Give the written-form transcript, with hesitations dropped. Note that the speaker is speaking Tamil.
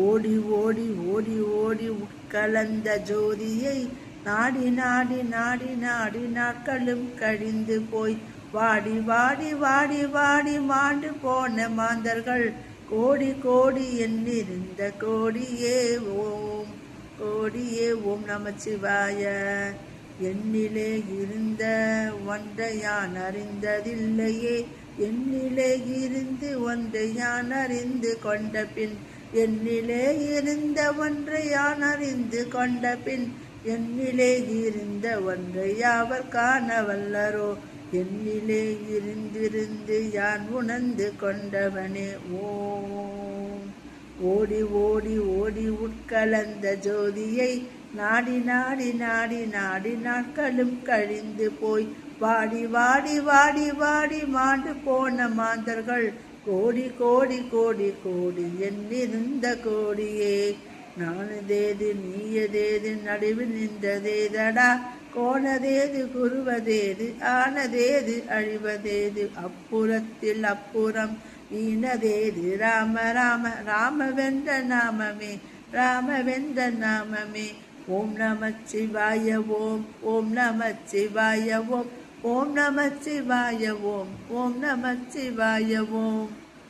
ஓடி ஓடி ஓடி ஓடி உட்கலந்த ஜோதியை நாடி நாடி நாடி நாடி நாட்களும் கழிந்து போய் வாடி வாடி வாடி வாடி மாண்டு போன மாந்தர்கள் கோடி கோடி எண்ணிருந்த கோடியே ஓம் கோடியே ஓம் நமச்சிவாய. எண்ணிலே இருந்த ஒன்றை யான் அறிந்ததில்லையே, எண்ணிலே இருந்து ஒன்றை யான் அறிந்து கொண்ட பின், எண்ணிலே இருந்த ஒன்றை யான் அறிந்து கொண்ட பின், எண்ணிலே இருந்த ஒன்றை யாவர் காண வல்லரோ, எண்ணிலே இருந்திருந்து யான் உணர்ந்து கொண்டவனே ஓம். ஓடி ஓடி ஓடி உட்கலந்த ஜோதியை நாடி நாடி நாடி நாடி நாட்களும் கழிந்து போய் வாடி வாடி வாடி வாடி மாண்டு போன மாந்தர்கள் கோடி கோடி கோடி கோடி எண்ணிருந்த கோடியே. நானதேது நீயதேது நடுவில் நின்றதேதடா, கோணதேது குருவதேது ஆனதேது அழிவதேது, அப்புறத்தில் அப்புறம் ஈனதேது ராம ராம ராமவென்ற நாமமே ராமவென்ற நாமமே. ஓம் நமச்சிவாய ஓம் ஓம் நமச்சிவாய ஓம் ஓம் நமச்சிவாய ஓம் ஓம் நமச்சிவாய ஓம்.